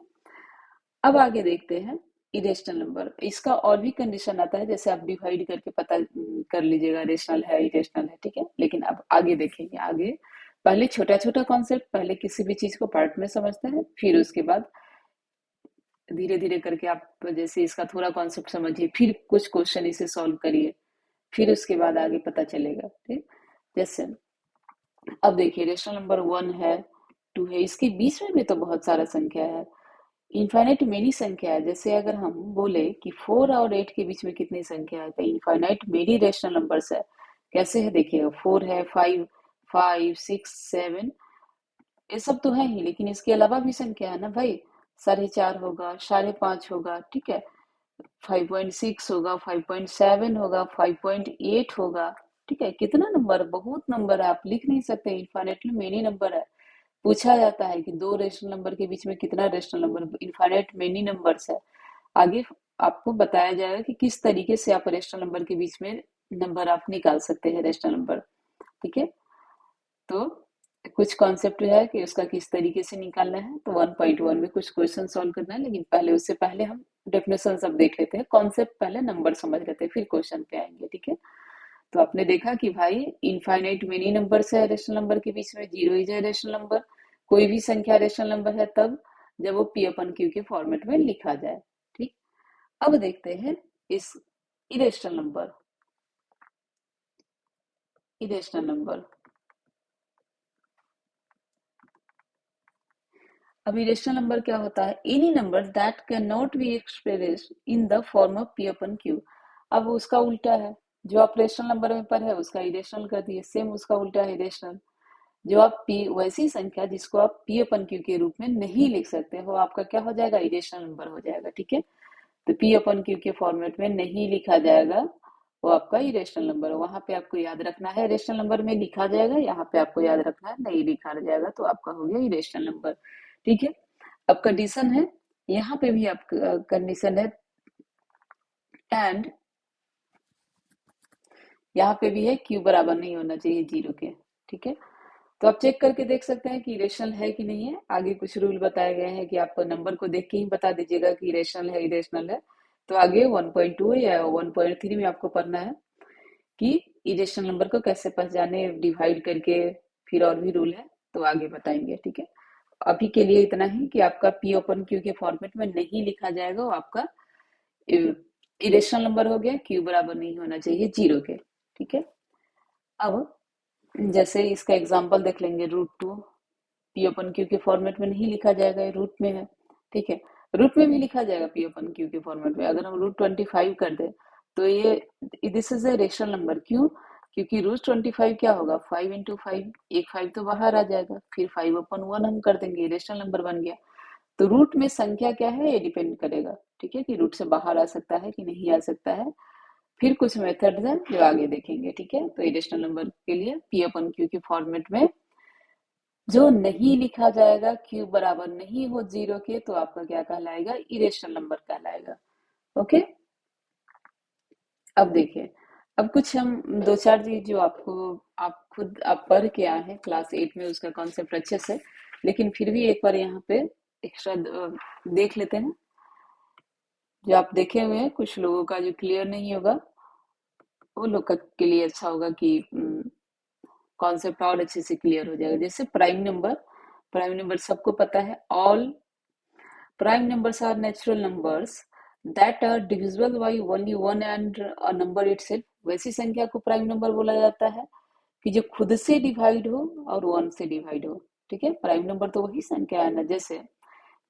अब आगे देखते हैं इरेशनल नंबर। इसका और भी कंडीशन आता है, जैसे आप डिवाइड करके पता कर लीजिएगा रेशनल है इरेशनल है। ठीक है, लेकिन अब आगे देखेंगे। आगे पहले छोटा छोटा कॉन्सेप्ट, पहले किसी भी चीज को पार्ट में समझते हैं, फिर उसके बाद धीरे धीरे करके आप जैसे इसका थोड़ा कॉन्सेप्ट समझिए, फिर कुछ क्वेश्चन इसे सॉल्व करिए, फिर उसके बाद आगे पता चलेगा। ठीक, जैसे अब देखिए रेशनल नंबर 1 है, 2 है, इसके बीच में भी तो बहुत सारा संख्या है, इनफाइनाइट मेनी संख्या है। जैसे अगर हम बोले कि 4 और 8 के बीच में कितनी संख्या है, तो इनफाइनाइट मेनी रेशनल नंबर्स है। कैसे है देखिएगा, 4 है, 5, 5, 6, 7, ये सब तो है ही, लेकिन इसके अलावा भी संख्या है ना भाई। 4.5 होगा, 5.5 होगा, ठीक है, 5.6 होगा, 5.7 होगा, 5.8 होगा। ठीक है, कितना नंबर, बहुत नंबर है, आप लिख नहीं सकते, इनफाइनेटली मेनी नंबर है। पूछा जाता है कि दो रेशनल नंबर के बीच में कितना rational number, infinite many numbers है। आगे आपको बताया जाएगा कि किस तरीके से आप रेशनल नंबर के बीच में नंबर आप निकाल सकते हैं, रेशनल नंबर। ठीक है, तो कुछ कॉन्सेप्ट है कि उसका किस तरीके से निकालना है, तो 1.1 में कुछ क्वेश्चन सॉल्व करना है, लेकिन पहले उससे पहले हम डेफिनेशन सब देख लेते हैं, कॉन्सेप्ट पहले नंबर समझ लेते हैं, फिर क्वेश्चन पे आएंगे। ठीक है, तो आपने देखा कि भाई इनफाइनाइट मेनी नंबर्स है रेशनल नंबर के बीच में, zero is a rational number. कोई भी संख्या रेशनल नंबर है तब जब वो पी अपन क्यू के फॉर्मेट में लिखा जाए। ठीक, अब देखते हैं इस इरेशनल नंबर। इरेशनल नंबर, अब इरेशनल नंबर क्या होता है, any number that can not be express in the form of P upon Q. अब उसका उल्टा है, जो आप रेशनल नंबर में पर है उसका इरेशनल कर दिए, सेम उसका उल्टा है इरेशनल। जो आप पी, वैसी संख्या जिसको आप पी अपन क्यू के रूप में नहीं लिख सकते हो, आपका क्या हो जाएगा, इरेशनल नंबर हो जाएगा। ठीक है, तो पी अपन क्यू के फॉर्मेट में नहीं लिखा जाएगा, वो आपका इरेशनल नंबर है। वहां पे आपको याद रखना है रेशनल नंबर में लिखा जाएगा, यहाँ पे आपको याद रखना है नहीं लिखा जाएगा, तो आपका हो गया इरेशनल नंबर। ठीक है, अब कंडीशन है, यहाँ पे भी आप कंडीशन है, एंड यहाँ पे भी है क्यू बराबर नहीं होना चाहिए जीरो के। ठीक है, तो आप चेक करके देख सकते हैं कि रेशनल है कि नहीं है। आगे कुछ रूल बताए गए हैं कि आप नंबर को देख के ही बता दीजिएगा कि रेशनल है इरेशनल है। तो आगे 1.2 या 1.3 में आपको पढ़ना है कि इरेशनल नंबर को कैसे पहचाने, डिवाइड करके, फिर और भी रूल है, तो आगे बताएंगे। ठीक है, अभी के लिए इतना ही कि आपका पी ओपन क्यू के फॉर्मेट में नहीं लिखा जाएगा, वो आपका इरेशनल नंबर हो गया, क्यू बराबर नहीं होना चाहिए जीरो के। ठीक है, अब जैसे इसका एग्जांपल देख लेंगे, रूट 2 पी ओपन क्यू के फॉर्मेट में नहीं लिखा जाएगा, ये रूट में है। ठीक है, रूट में भी लिखा जाएगा पी ओपन क्यू के फॉर्मेट में, अगर हम रूट 25 कर दे तो ये this is a rational number. क्यों, क्योंकि रूट 25 क्या होगा, 5 into 5, एक 5 तो बाहर आ जाएगा, फिर 5/1 हम कर देंगे, रेशनल नंबर बन गया। तो रूट में संख्या क्या है ये डिपेंड करेगा। ठीक है, कि रूट से बाहर आ सकता है कि नहीं आ सकता है, फिर कुछ मेथड्स हैं जो आगे देखेंगे। ठीक है, तो इरेशनल नंबर के लिए पी अपन क्यू के फॉर्मेट में जो नहीं लिखा जाएगा, क्यू बराबर नहीं हो जीरो के, तो आपका क्या कहलाएगा, इरेशनल नंबर कहलाएगा। ओके, अब देखिए, अब कुछ हम दो चार चीज जो आपको, आप खुद आप पढ़ के आए हैं क्लास 8 में, उसका कॉन्सेप्ट अच्छे से, लेकिन फिर भी एक बार यहाँ पे एक्स्ट्रा देख लेते हैं। जो आप देखे हुए हैं, कुछ लोगों का जो क्लियर नहीं होगा, वो लोग के लिए अच्छा होगा कि कॉन्सेप्ट और अच्छे से क्लियर हो जाएगा। जैसे प्राइम नंबर, प्राइम नंबर सबको पता है, all prime numbers are natural numbers that are divisible by only one and a number itself. वैसी संख्या को प्राइम नंबर बोला जाता है कि जो खुद से डिवाइड हो और वन से डिवाइड हो। ठीक है, प्राइम नंबर तो वही संख्या है ना, जैसे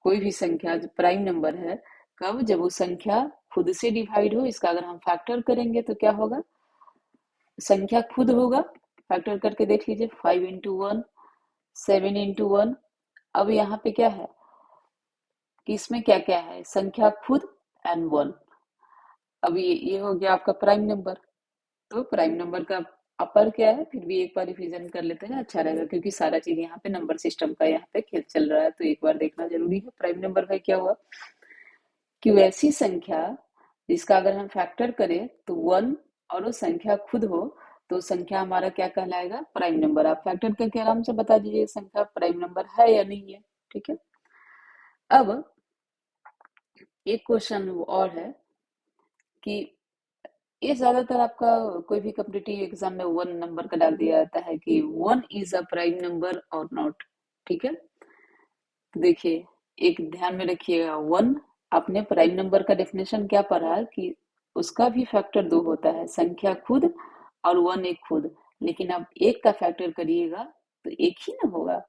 कोई भी संख्या जो प्राइम नंबर है, कब, जब वो संख्या खुद से डिवाइड हो, इसका अगर हम फैक्टर करेंगे तो क्या होगा, संख्या खुद होगा, फैक्टर करके देख लीजिए, 5 into 1, 7 into 1। अब यहाँ पे क्या है कि इसमें क्या क्या है, संख्या खुद एंड वन। अब ये हो गया आपका प्राइम नंबर। तो प्राइम नंबर का अपर क्या है, फिर भी एक बार रिवीजन कर लेते हैं, अच्छा रहेगा, क्योंकि सारा चीज यहाँ पे नंबर सिस्टम का यहाँ पे खेल चल रहा है, तो एक बार देखना जरूरी है। प्राइम नंबर का क्या हुआ कि वैसी संख्या इसका अगर हम फैक्टर करें तो 1 और वो संख्या खुद हो तो संख्या हमारा क्या कहलाएगा, प्राइम नंबर। आप फैक्टर करके आराम से बता दीजिए संख्या प्राइम नंबर है या नहीं है। ठीक है, अब एक क्वेश्चन और है कि ये ज्यादातर आपका कोई भी कॉम्पिटिटिव एग्जाम में 1 नंबर का डाल दिया जाता है कि 1 इज अ प्राइम नंबर और नॉट। ठीक है, तो देखिए एक ध्यान में रखिएगा, 1 आपने प्राइम नंबर का डेफिनेशन क्या पढ़ा कि उसका भी फैक्टर 2 होता है, संख्या खुद और 1 एक खुद। लेकिन आप एक का फैक्टर करिएगा तो एक ही ना होगा,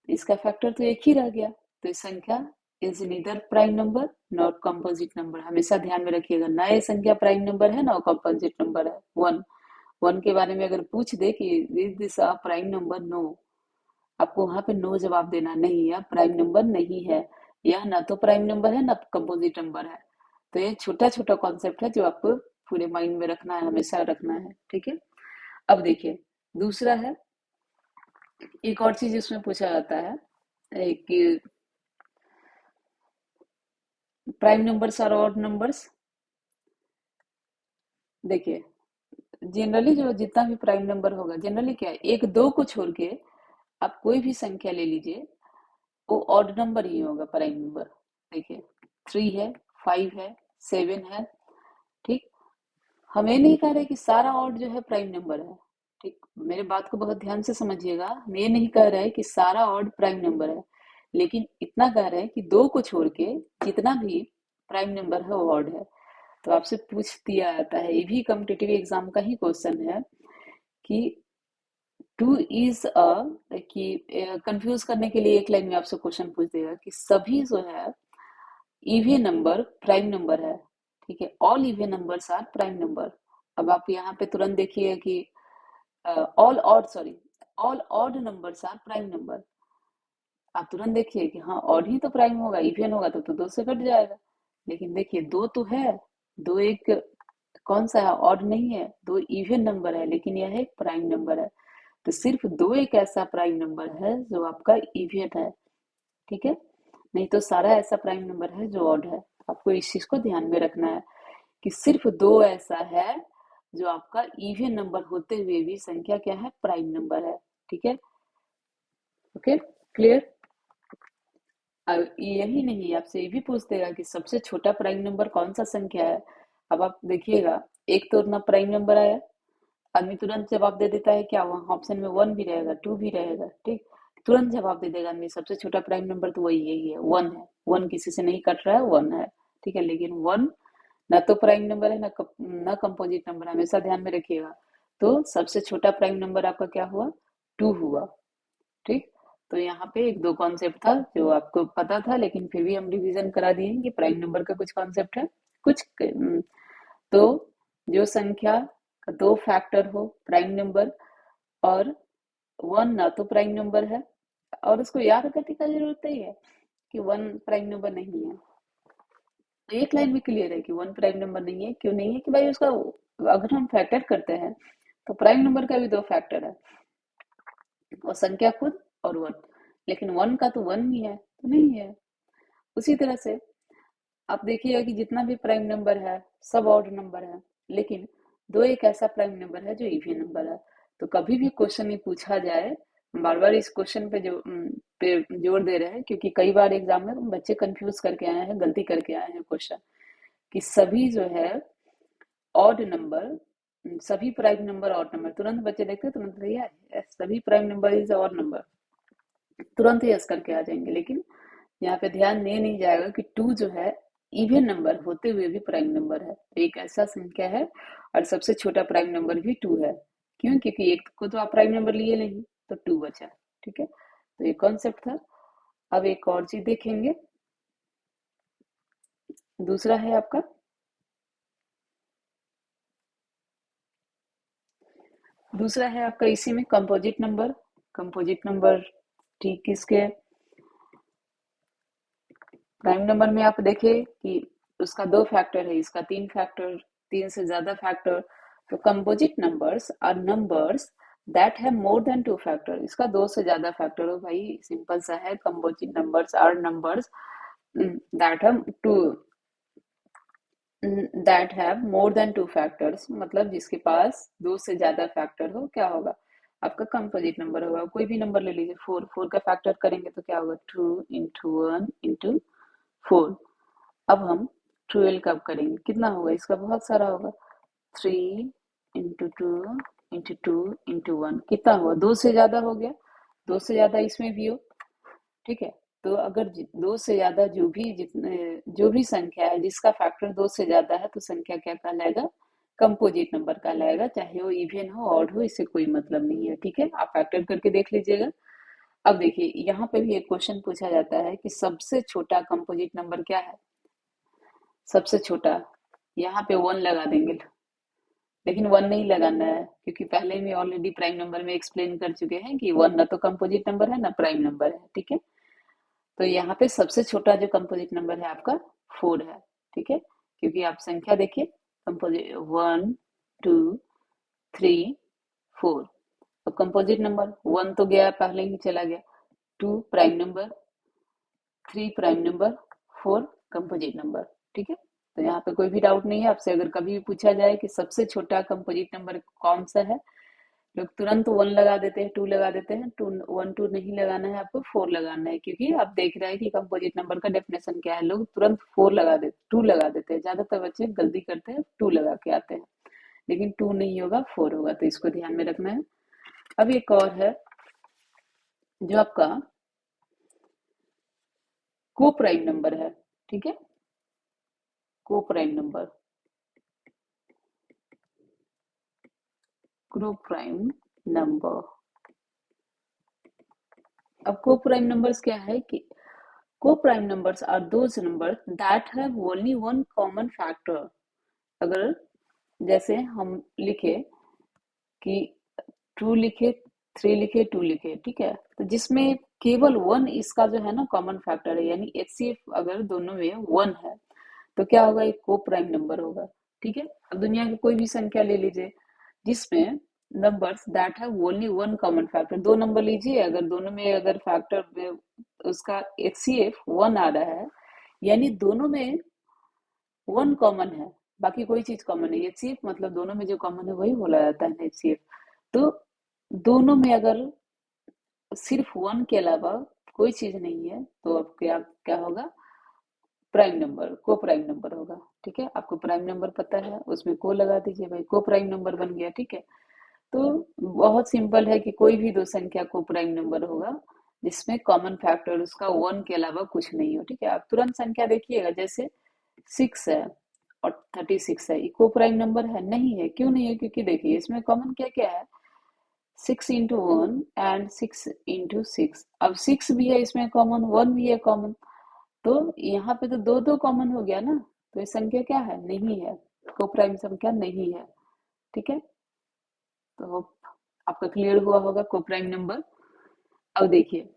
इसका फैक्टर तो एक ही रह गया। तो ये संख्या is neither prime number not composite number. हमेशा ध्यान में रखिएगा, ना ये संख्या प्राइम नंबर है ना कंपोजिट नंबर है। 1 1 के बारे में अगर पूछ दे कि is this a prime number, no, आपको वहां पे नो जवाब देना, नहीं है प्राइम नंबर नहीं है, यह ना तो प्राइम नंबर है ना कंपोजिट नंबर है। तो ये छोटा छोटा कॉन्सेप्ट है जो आपको पूरे माइंड में रखना है, हमेशा रखना है। ठीक है, अब देखिए दूसरा है, एक और चीज इसमें पूछा जाता है कि प्राइम नंबर्स और ऑड नंबर्स। देखिए जनरली जो जितना भी प्राइम नंबर होगा, जनरली क्या है, एक दो को छोड़ के आप कोई भी संख्या ले लीजिए, वो ऑड नंबर ही होगा प्राइम नंबर। देखिए 3 है, 5 है, 7 है। ठीक, हम ये नहीं कह रहे कि सारा ऑड जो है प्राइम नंबर है। ठीक, मेरे बात को बहुत ध्यान से समझिएगा, हम ये नहीं कह रहे कि सारा ऑड प्राइम नंबर है, लेकिन इतना कह रहे हैं कि दो को छोड़ के जितना भी प्राइम नंबर है वो ऑड है। तो आपसे पूछ दिया जाता है, ये भी कॉम्पिटिटिव एग्जाम का ही क्वेश्चन है कि टू इज अ, कि कंफ्यूज करने के लिए एक लाइन में आपसे क्वेश्चन पूछ देगा कि सभी जो है इवन नंबर प्राइम नंबर है। ठीक है, all even numbers are prime number. अब आप यहाँ पे तुरंत देखिए कि all odd, sorry, all odd numbers are prime number. आप तुरंत देखिए कि हाँ ऑड ही तो प्राइम होगा, इवन होगा तो दो से कट जाएगा। लेकिन देखिए दो तो है, दो एक कौन सा है, ऑड नहीं है, दो इवन नंबर है, लेकिन यह एक प्राइम नंबर है। तो सिर्फ दो एक ऐसा प्राइम नंबर है जो आपका इवन है। ठीक है, नहीं तो सारा ऐसा प्राइम नंबर है जो ऑड है। आपको इस चीज को ध्यान में रखना है कि सिर्फ दो ऐसा है जो आपका इवन नंबर होते हुए भी संख्या क्या है, प्राइम नंबर है। ठीक है, ओके, क्लियर। यही नहीं, आपसे ये भी पूछ देगा कि सबसे छोटा प्राइम नंबर कौन सा संख्या है। अब आप देखिएगा, एक तो अपना प्राइम नंबर आया, आदमी तुरंत जवाब दे देता है, क्या वहाँ ऑप्शन में 1 भी रहेगा, 2 भी रहेगा। ठीक, तुरंत जवाब दे देगा आदमी, सबसे छोटा प्राइम नंबर तो वही यही है, 1 है। 1 किसी से नहीं कट रहा है, 1 है। ठीक है, लेकिन 1 ना तो प्राइम नंबर है ना कंपोजिट नंबर, हमेशा ध्यान में रखिएगा। तो सबसे छोटा प्राइम नंबर आपका क्या हुआ, 2 हुआ। ठीक, तो यहाँ पे एक दो कॉन्सेप्ट था जो आपको पता था, लेकिन फिर भी हम रिवीजन करा दिए कि प्राइम नंबर का कुछ कॉन्सेप्ट है, कुछ तो जो संख्या का दो फैक्टर हो प्राइम नंबर, और 1 ना तो प्राइम नंबर है, और उसको याद करने का जरूरत नहीं है कि 1 प्राइम नंबर नहीं है। तो एक लाइन में क्लियर है कि 1 प्राइम नंबर नहीं है। क्यों नहीं है कि भाई उसका अगर हम फैक्टर करते हैं तो प्राइम नंबर का भी दो फैक्टर है, और संख्या खुद और 1, लेकिन 1 का तो 1 ही है तो नहीं है। उसी तरह से आप देखिएगा कि जितना भी प्राइम नंबर है सब ऑड नंबर है, लेकिन दो एक ऐसा प्राइम नंबर है जो इवन नंबर है। तो कभी भी क्वेश्चन में पूछा जाए, बार बार इस क्वेश्चन पे जोर दे रहे हैं क्योंकि कई बार एग्जाम में बच्चे कंफ्यूज करके आए हैं, गलती करके आए हैं क्वेश्चन, कि सभी जो है ऑड नंबर, सभी प्राइम नंबर ऑड नंबर, तुरंत बच्चे देखते हैं तुरंत भैया सभी prime number is odd number, तुरंत ही यस करके आ जाएंगे। लेकिन यहाँ पे ध्यान दिया नहीं जाएगा कि 2 जो है इवन नंबर होते हुए भी प्राइम नंबर है, तो एक ऐसा संख्या है, और सबसे छोटा प्राइम नंबर भी 2 है। क्यों, क्योंकि एक को तो आप प्राइम नंबर लिए नहीं, तो 2 बचा। ठीक है, तो ये कॉन्सेप्ट था। अब एक और चीज देखेंगे, दूसरा है आपका, दूसरा है आपका इसी में कंपोजिट नंबर। कंपोजिट नंबर ठीक किसके, प्राइम नंबर में आप देखिए कि उसका दो फैक्टर है, इसका तीन फैक्टर, तीन से ज्यादा फैक्टर। तो composite numbers are numbers that have more than two factor, इसका दो से ज्यादा फैक्टर हो भाई, सिंपल सा है, composite numbers are numbers that have two that have more than two factors, मतलब जिसके पास दो से ज्यादा फैक्टर हो, क्या होगा, आपका कंपोजिट नंबर होगा। कोई भी नंबर ले लीजिए, फोर, फोर का फैक्टर करेंगे तो क्या होगा, 2 into 1 into 4। अब हम 12 कब करेंगे, कितना होगा, इसका बहुत सारा होगा, 3 into 2 into 2 into 1, कितना हुआ, दो से ज्यादा हो गया, दो से ज्यादा इसमें भी हो, ठीक है। तो अगर दो से ज्यादा जो भी संख्या है जिसका फैक्टर दो से ज्यादा है, तो संख्या क्या कहलाएगा, कंपोजिट नंबर कहलाएगा, चाहे वो इवन हो ऑड हो, इससे कोई मतलब नहीं है, ठीक है। आप फैक्टर करके देख लीजिएगा। अब देखिए यहाँ पे भी एक क्वेश्चन पूछा जाता है कि सबसे छोटा कंपोजिट नंबर क्या है, सबसे छोटा, यहाँ पे वन लगा देंगे, लेकिन वन नहीं लगाना है, क्योंकि पहले में ऑलरेडी प्राइम नंबर में एक्सप्लेन कर चुके हैं कि वन ना तो कंपोजिट नंबर है ना प्राइम नंबर है, ठीक है। तो यहाँ पे सबसे छोटा जो कंपोजिट नंबर है आपका 4 है, ठीक है। क्योंकि आप संख्या देखिए, कंपोजिट 1 2 3 4, तो कंपोजिट नंबर 1 तो गया पहले ही चला गया, 2 prime number, 3 prime number, 4 composite number, ठीक है। तो यहाँ पे कोई भी डाउट नहीं है, आपसे अगर कभी भी पूछा जाए कि सबसे छोटा कंपोजिट नंबर कौन सा है, लोग तुरंत वन लगा देते हैं, टू लगा देते हैं, टू वन टू नहीं लगाना है, आपको फोर लगाना है, क्योंकि आप देख रहे हैं कि कंपोजिट नंबर का डेफिनेशन क्या है, लोग तुरंत फोर लगा देते, टू लगा देते हैं, ज्यादातर बच्चे गलती करते हैं, टू लगा के आते हैं, लेकिन टू नहीं होगा, फोर होगा, तो इसको ध्यान में रखना है। अब एक और है जो आपका को प्राइम नंबर है, ठीक है, को प्राइम नंबर, को प्राइम नंबर। अब को प्राइम नंबर्स क्या है कि co-prime numbers are those numbers that have only one common factor। अगर जैसे हम लिखे कि टू लिखे, थ्री लिखे, टू लिखे, ठीक है, तो जिसमें केवल वन इसका जो है ना कॉमन फैक्टर है, यानी एचसीएफ अगर दोनों में वन है, तो क्या होगा, एक को प्राइम नंबर होगा, ठीक है। अब दुनिया की कोई भी संख्या ले लीजिए जिसमें numbers that have only one common factor, दो नंबर लीजिए, अगर दोनों में अगर फैक्टर में उसका एचसीएफ वन आ रहा है, यानी दोनों में वन कॉमन है, बाकी कोई चीज कॉमन नहीं, एचसीएफ मतलब दोनों में जो कॉमन है वही बोला जाता है एचसीएफ। तो दोनों में अगर सिर्फ वन के अलावा कोई चीज नहीं है, तो अब क्या होगा, प्राइम नंबर, को प्राइम नंबर होगा, ठीक है। आपको प्राइम नंबर पता है, उसमें को लगा दीजिए भाई, को प्राइम नंबर बन गया, ठीक है। तो बहुत सिंपल है कि कोई भी दो संख्या को प्राइम नंबर होगा जिसमें कॉमन फैक्टर उसका वन के अलावा कुछ नहीं हो, ठीक है। आप तुरंत संख्या देखिएगा, जैसे 6 है और 36 है, इको प्राइम नंबर है, नहीं है, क्यों नहीं है, क्योंकि देखिए इसमें कॉमन क्या क्या है, 6 into 1 एंड 6 into 6, अब 6 भी है इसमें कॉमन, वन भी है कॉमन, तो यहाँ पे तो दो दो कॉमन हो गया ना, तो ये संख्या क्या है, नहीं है, को प्राइम संख्या नहीं है, ठीक है। तो आपका क्लियर हुआ होगा को प्राइम नंबर। अब देखिए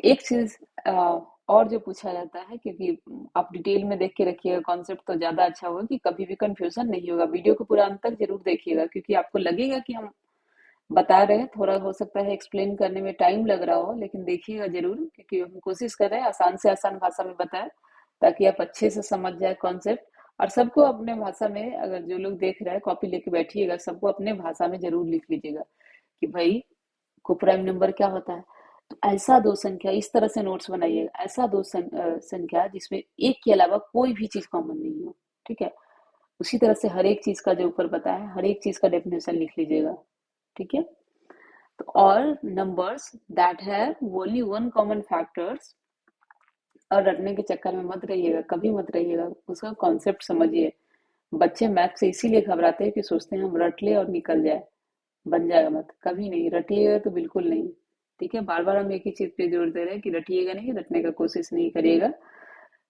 एक चीज और जो पूछा जाता है, क्योंकि आप डिटेल में देख के रखिएगा कॉन्सेप्ट, तो ज्यादा अच्छा होगा कि कभी भी कंफ्यूजन नहीं होगा, वीडियो को पूरा अंत तक जरूर देखिएगा, क्योंकि आपको लगेगा कि हम बता रहे हैं, थोड़ा हो सकता है एक्सप्लेन करने में टाइम लग रहा हो, लेकिन देखिएगा जरूर, क्योंकि हम कोशिश कर रहे हैं आसान से आसान भाषा में बताएं, ताकि आप अच्छे से समझ जाए कॉन्सेप्ट। और सबको अपने भाषा में, अगर जो लोग देख रहे हैं कॉपी लेके बैठिएगा, सबको अपने भाषा में जरूर लिख लीजिएगा कि भाई को प्राइम नंबर क्या होता है। तो ऐसा दो संख्या, इस तरह से नोट्स बनाइएगा, ऐसा दो संख्या जिसमें एक के अलावा कोई भी चीज कॉमन नहीं हो, ठीक है। उसी तरह से हर एक चीज का जो ऊपर बताया, हर एक चीज का डेफिनेशन लिख लीजिएगा, ठीक है। तो और numbers that have only one common factors, और रटने के चक्कर में मत रहिएगा, कभी मत रहिएगा, उसका कॉन्सेप्ट समझिए। बच्चे मैथ से इसीलिए घबराते हैं कि सोचते हैं हम रट ले और निकल जाए, बन जाएगा मत, कभी नहीं, रटिएगा तो बिल्कुल नहीं, ठीक है। बार बार हम एक ही चीज पे जोर दे रहे हैं कि रटिएगा नहीं, रटने का कोशिश नहीं करिएगा,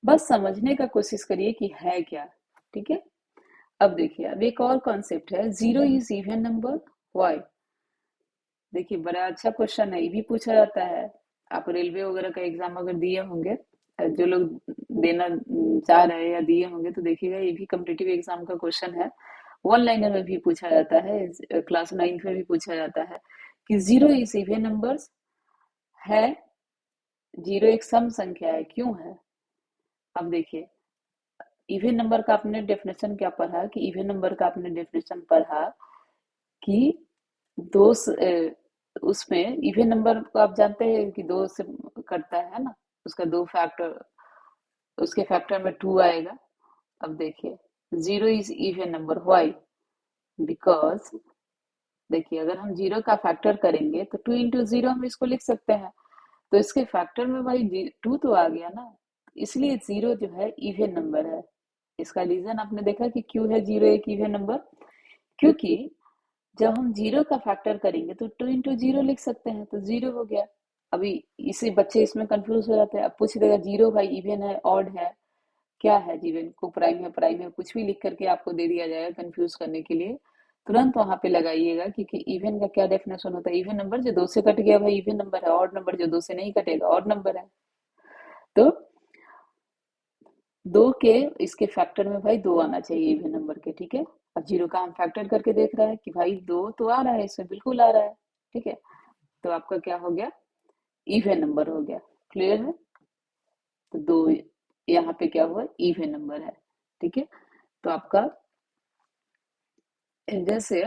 बस समझने का कोशिश करिए कि है क्या, ठीक है। अब देखिए, अब एक और कॉन्सेप्ट है, zero is even number, why. देखिए बड़ा अच्छा क्वेश्चन है, ये भी पूछा जाता है, आप रेलवे वगैरह का एग्जाम अगर दिए होंगे, जो लोग देना चाह रहे हैं या दिए होंगे, तो देखिएगा ये भी कम्पिटिटिव एग्जाम का क्वेश्चन है, वन लाइनर में भी पूछा जाता है, क्लास 9th में भी पूछा जाता है कि जीरो इज इवन नंबर्स है, जीरो एक सम संख्या है, क्यों है। अब देखिए इवन नंबर का आपने डेफिनेशन क्या पढ़ा कि इवन नंबर का आपने डेफिनेशन पढ़ा कि दो उसमें इवन नंबर को आप जानते हैं कि दो से कटता है ना, उसका दो फैक्टर, उसके फैक्टर में टू आएगा। अब देखिए, zero is even number, why? Because देखिए, अगर हम जीरो का फैक्टर करेंगे तो टू इंटू जीरो हम इसको लिख सकते हैं, तो इसके फैक्टर में भाई टू तो आ गया ना, इसलिए जीरो जो है इवन नंबर है। इसका रीजन आपने देखा कि क्यों है जीरो एक इवन नंबर, क्योंकि जब हम जीरो का फैक्टर करेंगे तो टू इंटू जीरो लिख सकते हैं, तो जीरो हो गया। अभी इसे बच्चे इसमें कंफ्यूज हो जाते हैं, अब पूछ देगा जीरो भाई इवन है ऑड है, क्या है जीवन को, प्राइम है, कुछ भी लिख करके आपको दे दिया जाएगा कंफ्यूज करने के लिए, तुरंत वहां पे लगाइएगा, क्योंकि इवन का क्या डेफिनेशन होता है, इवन नंबर जो दो से कट गया भाई इवन नंबर है, ऑड नंबर जो दो से नहीं कटेगा ऑड नंबर है। तो दो के इसके फैक्टर में भाई दो आना चाहिए इवन नंबर के, ठीक है। अब जीरो का हम फैक्टर करके देख रहे हैं कि भाई दो तो आ रहा है, इसमें बिल्कुल आ रहा है, ठीक है। तो आपका क्या हो गया, इवन नंबर हो गया, क्लियर है। तो दो यहाँ पे क्या हुआ, इवन नंबर है, ठीक है। तो आपका जैसे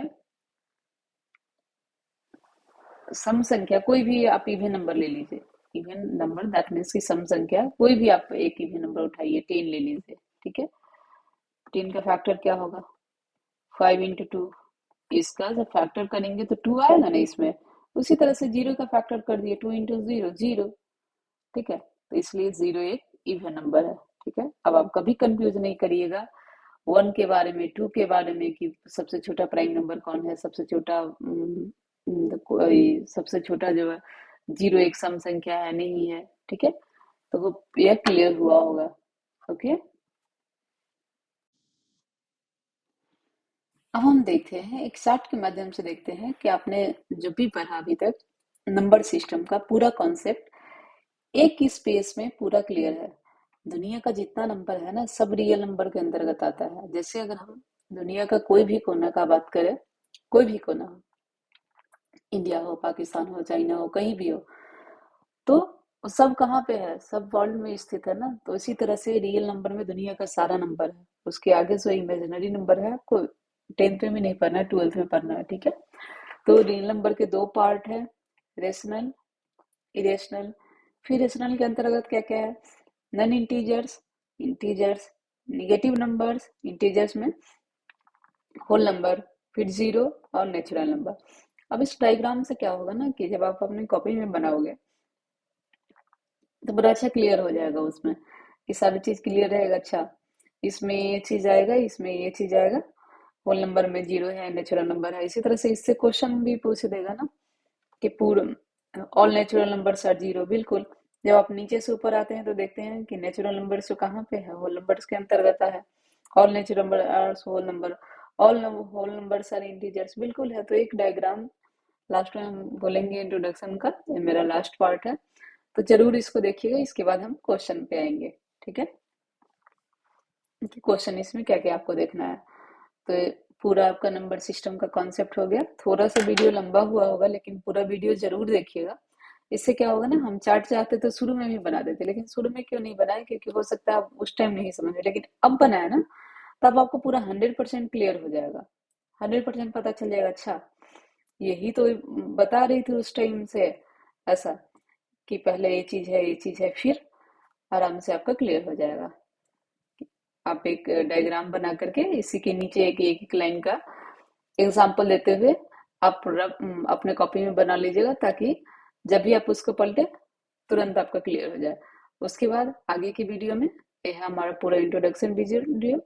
सम संख्या कोई भी आप इवन नंबर ले लीजिए, इवन नंबर दैट मीन्स की सम संख्या कोई भी आप एक इवन नंबर उठाइए, 10 ले लीजिए, ठीक है। 10 का फैक्टर क्या होगा, 5 into 2, इसका जब फैक्टर करेंगे तो 2 आएगा ना इसमें, उसी तरह से जीरो का फैक्टर कर दिए, 2 into 0 जीरो, ठीक है। तो इसलिए जीरो एक इवन नंबर है, ठीक है। अब आप कभी कंफ्यूज नहीं करिएगा वन के बारे में, टू के बारे में कि सबसे छोटा प्राइम नंबर कौन है, सबसे छोटा कोई सबसे छोटा जो है जीरो एक सम संख्या है नहीं है, ठीक है। तो वो यह क्लियर हुआ होगा, ओके। अब हम देखते हैं एक चार्ट के माध्यम से, देखते हैं कि आपने जो भी पढ़ा अभी तक नंबर सिस्टम का पूरा कॉन्सेप्ट एक ही स्पेस में पूरा क्लियर है। दुनिया का जितना नंबर है ना, सब रियल नंबर के अंतर्गत आता है। जैसे अगर हम दुनिया का कोई भी कोना का बात करें, कोई भी कोना हो, इंडिया हो, पाकिस्तान हो, चाइना हो, कहीं भी हो, तो सब कहाँ पे है, सब वर्ल्ड में स्थित है ना। तो इसी तरह से रियल नंबर में दुनिया का सारा नंबर है, उसके आगे जो इमेजिनरी नंबर है आपको 10th में भी नहीं पढ़ना है, 12th में पढ़ना है, ठीक है। तो रियल नंबर के दो पार्ट है, रेशनल, इरेशनल। फिर रेशनल के अंतर्गत क्या क्या है, non integers, integers, negative numbers, integers में होल नंबर, फिर जीरो और नेचुरल नंबर। अब इस डायग्राम से क्या होगा ना कि जब आप अपनी कॉपी में बनाओगे तो बड़ा अच्छा क्लियर हो जाएगा उसमें, कि सारी चीज क्लियर रहेगा। अच्छा, इसमें ये चीज आएगा, इसमें ये चीज आएगा, होल नंबर में जीरो है, नेचुरल नंबर है। इसी तरह से इससे क्वेश्चन भी पूछ देगा ना कि पूर्ण all natural numbers are zero, बिल्कुल। जब आप नीचे से ऊपर आते हैं तो देखते हैं कि नेचुरल नंबर्स जो कहाँ पे है, होल नंबर्स के अंतर्गत है। All natural number are whole number, all whole numbers are integers, बिल्कुल है। तो एक डायग्राम लास्ट में हम बोलेंगे इंट्रोडक्शन का, ये मेरा लास्ट पार्ट है, तो जरूर इसको देखिएगा। इसके बाद हम क्वेश्चन पे आएंगे, ठीक है। क्वेश्चन इसमें क्या क्या आपको देखना है। तो पूरा आपका नंबर सिस्टम का कॉन्सेप्ट हो गया। थोड़ा सा वीडियो लंबा हुआ होगा, लेकिन पूरा वीडियो जरूर देखिएगा। इससे क्या होगा ना, हम चार्ट चाहते तो शुरू में भी बना देते, लेकिन शुरू में क्यों नहीं बनाए, क्योंकि हो सकता है आप उस टाइम नहीं समझे, लेकिन अब बनाया ना, तब आपको पूरा 100% क्लियर हो जाएगा, 100% पता चल जाएगा। अच्छा, यही तो बता रही थी उस टाइम से, ऐसा कि पहले ये चीज है, ये चीज है, फिर आराम से आपका क्लियर हो जाएगा। आप एक डायग्राम बना करके इसी के नीचे एक एक लाइन का एग्जाम्पल देते हुए आप अपने कॉपी में बना लीजिएगा, ताकि जब भी आप उसको पलटे तुरंत आपका क्लियर हो जाए। उसके बाद आगे की वीडियो में, ये है हमारा पूरा इंट्रोडक्शन वीडियो,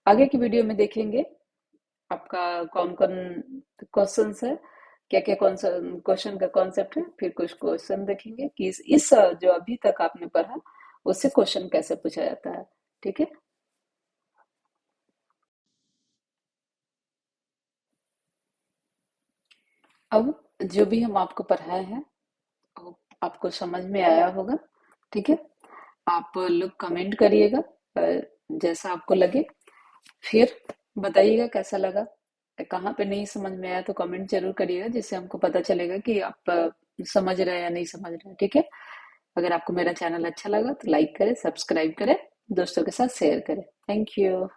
आगे की वीडियो में देखेंगे आपका कौन कौन क्वेश्चन है, क्या क्या कौन सा क्वेश्चन का कॉन्सेप्ट है। फिर कुछ क्वेश्चन देखेंगे कि इस जो अभी तक आपने पढ़ा उससे क्वेश्चन कैसे पूछा जाता है, ठीक है। अब जो भी हम आपको पढ़ाए हैं वो आपको समझ में आया होगा, ठीक है। आप लोग कमेंट करिएगा जैसा आपको लगे, फिर बताइएगा कैसा लगा, कहाँ पे नहीं समझ में आया तो कमेंट जरूर करिएगा, जिससे हमको पता चलेगा कि आप समझ रहे हैं या नहीं समझ रहे हैं, ठीक है। अगर आपको मेरा चैनल अच्छा लगा तो लाइक करें, सब्सक्राइब करें दोस्तों के साथ शेयर करें। Thank you.